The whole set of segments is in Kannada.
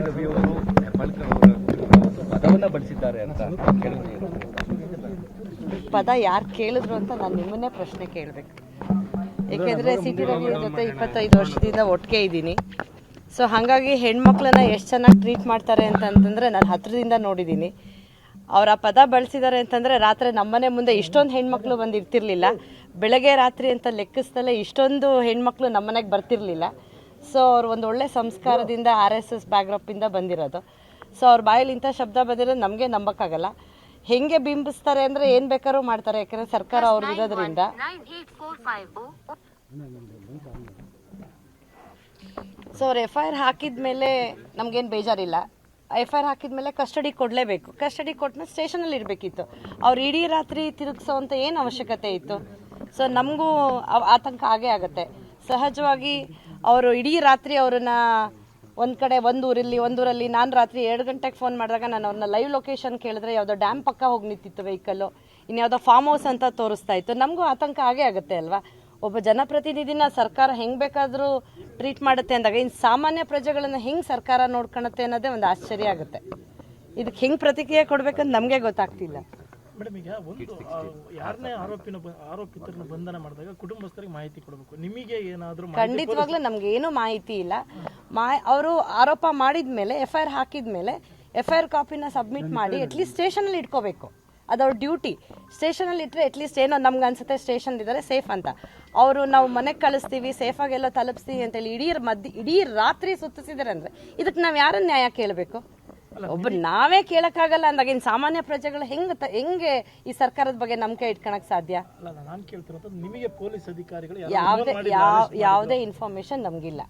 ರವಿ ಅವರು ಹೆಬ್ಬಾಳ್ಕರ್ ಅವರ ಪದವನ್ನ ಬಳಸಿದ್ದಾರೆ ಅಂತ ಪದ ಯಾರು ಕೇಳಿದ್ರು ಅಂತ ನಾನು ನಿಮ್ಮನ್ನೇ ಪ್ರಶ್ನೆ ಕೇಳಬೇಕು. ಏಕೆಂದರೆ ಸಿ ಟಿ ರವಿ ಜೊತೆ 25 ವರ್ಷದಿಂದ ಒಟ್ಟಿಗೆ ಇದ್ದೀನಿ. ಸೊ ಹಾಗಾಗಿ ಹೆಣ್ಮಕ್ಳನ್ನ ಎಷ್ಟು ಚೆನ್ನಾಗಿ ಟ್ರೀಟ್ ಮಾಡ್ತಾರೆ ಅಂತಂದರೆ ನಾನು ಹತ್ರದಿಂದ ನೋಡಿದ್ದೀನಿ. ಅವರ ಪದ ಬಳಸಿದ್ದಾರೆ ಅಂತಂದರೆ ರಾತ್ರಿ ನಮ್ಮನೆ ಮುಂದೆ ಇಷ್ಟೊಂದು ಹೆಣ್ಮಕ್ಳು ಬಂದಿರ್ತಿರ್ಲಿಲ್ಲ. ಬೆಳಗ್ಗೆ ರಾತ್ರಿ ಅಂತ ಲೆಕ್ಕಿಸ್ದಲ್ಲೇ ಇಷ್ಟೊಂದು ಹೆಣ್ಮಕ್ಳು ನಮ್ಮನೆಗೆ ಬರ್ತಿರ್ಲಿಲ್ಲ. ಸೊ ಅವ್ರು ಒಂದು ಒಳ್ಳೆ ಸಂಸ್ಕಾರದಿಂದ RSS ಬ್ಯಾಕ್ಗ್ರೌಂಡಿಂದ ಬಂದಿರೋದು. ಸೊ ಅವ್ರ ಬಾಯಲ್ಲಿ ಇಂಥ ಶಬ್ದ ಬಂದಿರೋದು ನಮಗೆ ನಂಬಕ್ಕಾಗಲ್ಲ. ಹೆಂಗೆ ಬಿಂಬಿಸ್ತಾರೆ ಅಂದರೆ ಏನು ಬೇಕಾದ್ರೂ ಮಾಡ್ತಾರೆ, ಯಾಕಂದರೆ ಸರ್ಕಾರ ಅವ್ರಿಗೆ ಇರೋದ್ರಿಂದ. ಸೊ ಅವ್ರು FIR ಹಾಕಿದ ಮೇಲೆ ನಮಗೇನು ಬೇಜಾರಿಲ್ಲ. FIR ಹಾಕಿದ ಮೇಲೆ ಕಸ್ಟಡಿ ಕೊಡಲೇಬೇಕು. ಕಸ್ಟಡಿ ಕೊಟ್ಟಮೇಲೆ ಸ್ಟೇಷನಲ್ಲಿ ಇರಬೇಕಿತ್ತು. ಅವ್ರು ಇಡೀ ರಾತ್ರಿ ತಿರುಗಿಸೋ ಅಂತ ಏನು ಅವಶ್ಯಕತೆ ಇತ್ತು? ಸೊ ನಮಗೂ ಆತಂಕ ಆಗೇ ಆಗುತ್ತೆ. ಸಹಜವಾಗಿ ಅವರು ಇಡೀ ರಾತ್ರಿ ಅವ್ರನ್ನ ಒಂದು ಕಡೆ ಒಂದೂರಲ್ಲಿ ನಾನು ರಾತ್ರಿ 2 ಗಂಟೆಗೆ ಫೋನ್ ಮಾಡಿದಾಗ ನಾನು ಅವ್ರನ್ನ ಲೈವ್ ಲೊಕೇಶನ್ ಕೇಳಿದ್ರೆ ಯಾವುದೋ ಡ್ಯಾಮ್ ಪಕ್ಕ ಹೋಗಿ ನಿಂತಿತ್ತು ವೆಹಿಕಲ್ಲು, ಇನ್ಯಾವುದೋ ಫಾರ್ಮ್ ಹೌಸ್ ಅಂತ ತೋರಿಸ್ತಾ ಇತ್ತು. ನಮಗೂ ಆತಂಕ ಆಗೇ ಆಗುತ್ತೆ ಅಲ್ವಾ? ಒಬ್ಬ ಜನಪ್ರತಿನಿಧಿನ ಸರ್ಕಾರ ಹೆಂಗೆ ಬೇಕಾದರೂ ಟ್ರೀಟ್ ಮಾಡುತ್ತೆ ಅಂದಾಗ ಇನ್ನು ಸಾಮಾನ್ಯ ಪ್ರಜೆಗಳನ್ನು ಹೆಂಗೆ ಸರ್ಕಾರ ನೋಡ್ಕೊಳುತ್ತೆ ಅನ್ನೋದೇ ಒಂದು ಆಶ್ಚರ್ಯ ಆಗುತ್ತೆ. ಇದಕ್ಕೆ ಹೆಂಗೆ ಪ್ರತಿಕ್ರಿಯೆ ಕೊಡ್ಬೇಕಂತ ನಮಗೆ ಗೊತ್ತಾಗ್ತಿಲ್ಲ. ಮೇಡಮ್, ಈಗ ಒಂದು ಯಾರನ್ನೇ ಆರೋಪಿತರನ್ನ ಬಂಧನ ಮಾಡಿದಾಗ ಕುಟುಂಬಸ್ಥರಿಗೆ ಮಾಹಿತಿ ಕೊಡಬೇಕು. ನಿಮಗೆ ಏನಾದರೂ ಖಂಡಿತವಾಗ್ಲೂ ನಮ್ಗೆ ಏನೂ ಮಾಹಿತಿ ಇಲ್ಲ. ಅವರು ಆರೋಪ ಮಾಡಿದ್ಮೇಲೆ FIR ಹಾಕಿದ್ಮೇಲೆ FIR ಕಾಪಿನ ಸಬ್ಮಿಟ್ ಮಾಡಿ ಅಟ್ಲೀಸ್ಟ್ ಸ್ಟೇಷನಲ್ಲಿ ಇಟ್ಕೋಬೇಕು. ಅದು ಅವ್ರ ಡ್ಯೂಟಿ. ಸ್ಟೇಷನಲ್ಲಿ ಇಟ್ಟರೆ ಅಟ್ಲೀಸ್ಟ್ ಏನೋ ನಮ್ಗೆ ಅನ್ಸುತ್ತೆ ಸ್ಟೇಷನ್ ಇದ್ದಾರೆ ಸೇಫ್ ಅಂತ. ಅವರು ನಾವು ಮನೆಗೆ ಕಳಿಸ್ತೀವಿ, ಸೇಫಾಗಿ ಎಲ್ಲೋ ತಲುಪಿಸ್ತೀವಿ ಅಂತೇಳಿ ಇಡೀ ರಾತ್ರಿ ಸುತ್ತಿಸಿದ್ದಾರೆ ಅಂದರೆ ಇದಕ್ಕೆ ನಾವು ಯಾರನ್ನ ನ್ಯಾಯ ಕೇಳಬೇಕು? ಒಬ್ಬರು ನಾವೇ ಕೇಳಕ್ಕಾಗಲ್ಲ ಅಂದಾಗ ಇನ್ನು ಸಾಮಾನ್ಯ ಪ್ರಜೆಗಳು ಹೆಂಗೆ ಈ ಸರ್ಕಾರದ ಬಗ್ಗೆ ನಂಬಿಕೆ ಇಟ್ಕೊಳಕ್ ಸಾಧ್ಯ? ಯಾವುದೇ ಇನ್ಫಾರ್ಮೇಶನ್ ನಮಗಿಲ್ಲ.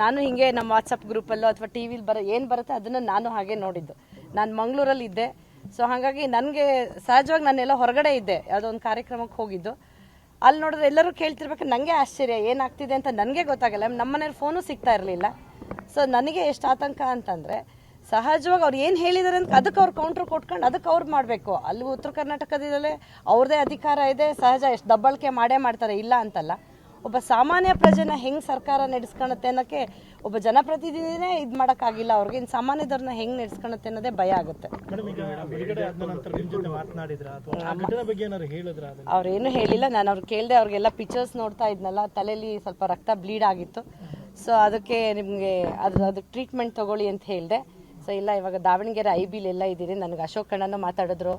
ನಾನು ಹಿಂಗೆ ನಮ್ಮ ವಾಟ್ಸಪ್ ಗ್ರೂಪಲ್ಲೋ ಅಥವಾ ಟಿವಿಲಿ ಏನು ಬರುತ್ತೆ ಅದನ್ನು ನಾನು ಹಾಗೆ ನೋಡಿದ್ದು. ನಾನು ಮಂಗಳೂರಲ್ಲಿ ಇದ್ದೆ. ಸೊ ಹಾಗಾಗಿ ನನಗೆ ಸಹಜವಾಗಿ ನಾನೆಲ್ಲ ಹೊರಗಡೆ ಇದ್ದೆ, ಯಾವುದೋ ಒಂದು ಕಾರ್ಯಕ್ರಮಕ್ಕೆ ಹೋಗಿದ್ದು. ಅಲ್ಲಿ ನೋಡಿದ್ರೆ ಎಲ್ಲರೂ ಕೇಳ್ತಿರ್ಬೇಕು. ನನಗೆ ಆಶ್ಚರ್ಯ ಏನಾಗ್ತಿದೆ ಅಂತ ನನಗೆ ಗೊತ್ತಾಗಲ್ಲ. ನಮ್ಮನೇಲಿ ಫೋನು ಸಿಗ್ತಾ ಇರಲಿಲ್ಲ. ಸೊ ನನಗೆ ಎಷ್ಟು ಆತಂಕ ಅಂತಂದರೆ ಸಹಜವಾಗಿ ಅವ್ರು ಏನು ಹೇಳಿದ್ದಾರೆ ಅಂತ ಅದಕ್ಕೆ ಅವ್ರು ಕೌಂಟ್ರ್ ಕೊಟ್ಕೊಂಡು ಅದಕ್ಕೆ ಅವ್ರು ಮಾಡಬೇಕು. ಅಲ್ಲಿ ಉತ್ತರ ಕರ್ನಾಟಕದಲ್ಲೇ ಅವ್ರದ್ದೇ ಅಧಿಕಾರ ಇದೆ. ಸಹಜ ಎಷ್ಟು ದಬ್ಬಳಿಕೆ ಮಾಡ್ತಾರೆ, ಇಲ್ಲ ಅಂತಲ್ಲ. ಒಬ್ಬ ಸಾಮಾನ್ಯ ಪ್ರಜೆನ ಹೆಂಗೆ ಸರ್ಕಾರ ನಡೆಸ್ಕೊಳುತ್ತೆ ಅನ್ನೋಕ್ಕೆ ಒಬ್ಬ ಜನಪ್ರತಿನಿಧಿನೇ ಇದು ಮಾಡೋಕ್ಕಾಗಿಲ್ಲ ಅವ್ರಿಗೆ. ಇನ್ನು ಸಾಮಾನ್ಯದವ್ರನ್ನ ಹೆಂಗೆ ನಡೆಸ್ಕೊಳುತ್ತೆ ಅನ್ನೋದೇ ಭಯ ಆಗುತ್ತೆ. ಅವ್ರೇನು ಹೇಳಿಲ್ಲ. ನಾನು ಅವ್ರು ಕೇಳಿದೆ. ಅವ್ರಿಗೆಲ್ಲ ಪಿಕ್ಚರ್ಸ್ ನೋಡ್ತಾ ಇದ್ನಲ್ಲ, ತಲೆಯಲ್ಲಿ ಸ್ವಲ್ಪ ರಕ್ತ ಬ್ಲೀಡ್ ಆಗಿತ್ತು. ಸೊ ಅದಕ್ಕೆ ನಿಮಗೆ ಅದು ಟ್ರೀಟ್ಮೆಂಟ್ ತೊಗೊಳ್ಳಿ ಅಂತ ಹೇಳಿದೆ. ಸೊ ಇಲ್ಲ, ಇವಾಗ ದಾವಣಗೆರೆ IBಲೆಲ್ಲ ಇದ್ದೀರಿ. ನನಗೆ ಅಶೋಕ್ ಅಣ್ಣನೂ ಮಾತಾಡಿದ್ರು,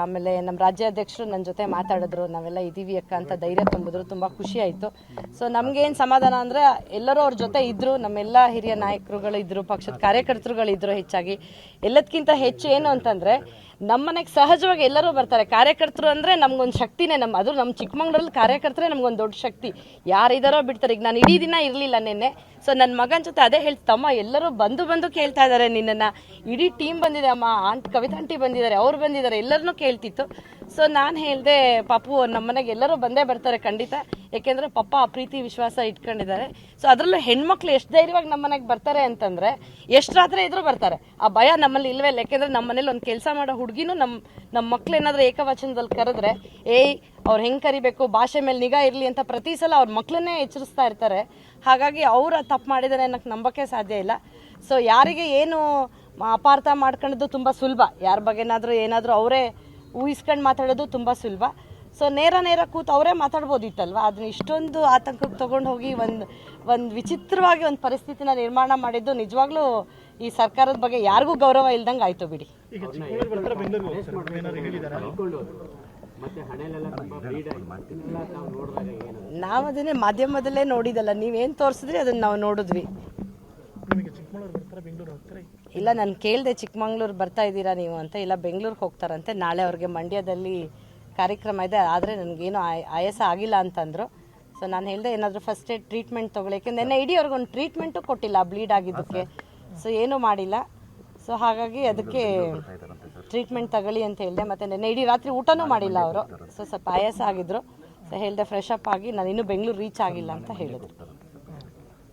ಆಮೇಲೆ ನಮ್ಮ ರಾಜ್ಯಾಧ್ಯಕ್ಷರು ನನ್ನ ಜೊತೆ ಮಾತಾಡಿದ್ರು. ನಾವೆಲ್ಲ ಇದ್ದೀವಿ ಅಕ್ಕ ಅಂತ ಧೈರ್ಯ ತುಂಬಿದ್ರು. ತುಂಬ ಖುಷಿ ಆಯಿತು. ಸೊ ನಮಗೇನು ಸಮಾಧಾನ ಅಂದರೆ ಎಲ್ಲರೂ ಅವ್ರ ಜೊತೆ ಇದ್ದರು. ನಮ್ಮೆಲ್ಲ ಹಿರಿಯ ನಾಯಕರುಗಳಿದ್ದರು, ಪಕ್ಷದ ಕಾರ್ಯಕರ್ತರುಗಳಿದ್ದರು. ಹೆಚ್ಚಾಗಿ ಎಲ್ಲದಕ್ಕಿಂತ ಹೆಚ್ಚು ಏನು ಅಂತಂದರೆ ನಮ್ಮನೆಗೆ ಸಹಜವಾಗಿ ಎಲ್ಲರೂ ಬರ್ತಾರೆ. ಕಾರ್ಯಕರ್ತರು ಅಂದರೆ ನಮಗೊಂದು ಶಕ್ತಿನೇ. ಅದು ನಮ್ಮ ಚಿಕ್ಕಮಂಗ್ಳೂರಲ್ಲಿ ಕಾರ್ಯಕರ್ತರೇ ನಮಗೊಂದು ದೊಡ್ಡ ಶಕ್ತಿ. ಯಾರಿದ್ದಾರೋ ಬಿಡ್ತಾರೆ. ಈಗ ನಾನು ಇಡೀ ದಿನ ಇರಲಿಲ್ಲ ನಿನ್ನೆ. ಸೊ ನನ್ನ ಮಗನ ಜೊತೆ ಅದೇ ಹೇಳ್ತಮ್ಮ, ಎಲ್ಲರೂ ಬಂದು ಕೇಳ್ತಾ ಇದ್ದಾರೆ ನಿನ್ನನ್ನು. ಇಡೀ ಟೀಮ್ ಬಂದಿದೆ ಅಮ್ಮ, ಕವಿತಾ ಆಂಟಿ ಬಂದಿದ್ದಾರೆ, ಅವ್ರು ಬಂದಿದ್ದಾರೆ, ಎಲ್ಲರನ್ನೂ ಕೇಳ್ತಿತ್ತು. ಸೊ ನಾನು ಹೇಳಿದೆ, ಪಾಪು ನಮ್ಮನೆಗೆ ಎಲ್ಲರೂ ಬಂದೇ ಬರ್ತಾರೆ ಖಂಡಿತ. ಯಾಕೆಂದರೆ ಪಪ್ಪ ಆ ಪ್ರೀತಿ ವಿಶ್ವಾಸ ಇಟ್ಕೊಂಡಿದ್ದಾರೆ. ಸೊ ಅದರಲ್ಲೂ ಹೆಣ್ಮಕ್ಳು ಎಷ್ಟು ಧೈರ್ಯವಾಗಿ ನಮ್ಮನೆಗೆ ಬರ್ತಾರೆ ಅಂತಂದರೆ ಎಷ್ಟು ರಾತ್ರಿ ಇದ್ರೂ ಬರ್ತಾರೆ. ಆ ಭಯ ನಮ್ಮಲ್ಲಿ ಇಲ್ವೇ ಇಲ್ಲ. ಯಾಕೆಂದರೆ ನಮ್ಮ ಮನೇಲಿ ಒಂದು ಕೆಲಸ ಮಾಡೋ ಹುಡುಗಿನೂ ನಮ್ಮ ಮಕ್ಳು ಏನಾದರೂ ಏಕವಚನದಲ್ಲಿ ಕರೆದ್ರೆ ಅವ್ರು ಹೆಂಗೆ ಕರಿಬೇಕು, ಭಾಷೆ ಮೇಲೆ ನಿಗಾ ಇರಲಿ ಅಂತ ಪ್ರತಿ ಸಲ ಅವ್ರ ಮಕ್ಕಳನ್ನೇ ಎಚ್ಚರಿಸ್ತಾ ಇರ್ತಾರೆ. ಹಾಗಾಗಿ ಅವ್ರು ತಪ್ಪು ಮಾಡಿದ್ದಾರೆ ಅನ್ನೋಕ್ಕೆ ನಂಬಕ್ಕೆ ಸಾಧ್ಯ ಇಲ್ಲ. ಸೊ ಯಾರಿಗೆ ಏನು ಅಪಾರ್ಥ ಮಾಡ್ಕೊಳ್ಳೋದು ತುಂಬ ಸುಲಭ. ಯಾರ ಬಗ್ಗೆನಾದರೂ ಏನಾದರೂ ಅವರೇ ಊಹಿಸ್ಕೊಂಡು ಮಾತಾಡೋದು ತುಂಬ ಸುಲಭ. ಸೊ ನೇರ ಕೂತು ಅವರೇ ಮಾತಾಡ್ಬೋದಿತ್ತಲ್ವ. ಅದನ್ನ ಇಷ್ಟೊಂದು ಆತಂಕಕ್ಕೆ ತೊಗೊಂಡು ಹೋಗಿ ಒಂದು ವಿಚಿತ್ರವಾಗಿ ಒಂದು ಪರಿಸ್ಥಿತಿನ ನಿರ್ಮಾಣ ಮಾಡಿದ್ದು ನಿಜವಾಗ್ಲೂ ಈ ಸರ್ಕಾರದ ಬಗ್ಗೆ ಯಾರಿಗೂ ಗೌರವ ಇಲ್ದಂಗೆ ಆಯಿತು ಬಿಡಿ. ನಾವು ಅದನ್ನೇ ಮಾಧ್ಯಮದಲ್ಲೇ ನೋಡಿದಲ್ಲ, ನೀವೇನು ತೋರಿಸಿದ್ರಿ ಅದನ್ನ ನಾವು ನೋಡಿದ್ವಿ. ಇಲ್ಲ, ನಾನು ಕೇಳಿದೆ ಚಿಕ್ಕಮಂಗ್ಳೂರು ಬರ್ತಾ ಇದ್ದೀರಾ ನೀವು ಅಂತ. ಇಲ್ಲ, ಬೆಂಗಳೂರಿಗೆ ಹೋಗ್ತಾರಂತೆ. ನಾಳೆ ಅವ್ರಿಗೆ ಮಂಡ್ಯದಲ್ಲಿ ಕಾರ್ಯಕ್ರಮ ಇದೆ, ಆದರೆ ನನಗೇನು ಆಯಾಸ ಆಗಿಲ್ಲ ಅಂತಂದರು. ಸೊ ನಾನು ಹೇಳಿದೆ ಏನಾದರೂ ಫಸ್ಟ್ ಏಡ್ ಟ್ರೀಟ್ಮೆಂಟ್ ತೊಗೊಳ್ಳಿ. ಯಾಕೆಂದ್ರೆ ನೆನ್ನೆ ಇಡೀ ಅವ್ರಿಗೊಂದು ಟ್ರೀಟ್ಮೆಂಟು ಕೊಟ್ಟಿಲ್ಲ ಬ್ಲೀಡ್ ಆಗಿದ್ದಕ್ಕೆ. ಸೊ ಏನೂ ಮಾಡಿಲ್ಲ. ಸೊ ಹಾಗಾಗಿ ಅದಕ್ಕೆ ಟ್ರೀಟ್ಮೆಂಟ್ ತಗೊಳ್ಳಿ ಅಂತ ಹೇಳಿದೆ. ಮತ್ತು ನೆನ್ನೆ ಇಡೀ ರಾತ್ರಿ ಊಟನೂ ಮಾಡಿಲ್ಲ ಅವರು. ಸೊ ಸ್ವಲ್ಪ ಆಯಾಸ ಆಗಿದ್ರು. ಸೊ ಹೇಳಿದೆ ಫ್ರೆಶ್ ಅಪ್ ಆಗಿ ನಾನು ಇನ್ನೂ ಬೆಂಗಳೂರು ರೀಚ್ ಆಗಿಲ್ಲ ಅಂತ ಹೇಳಿದ್ರು.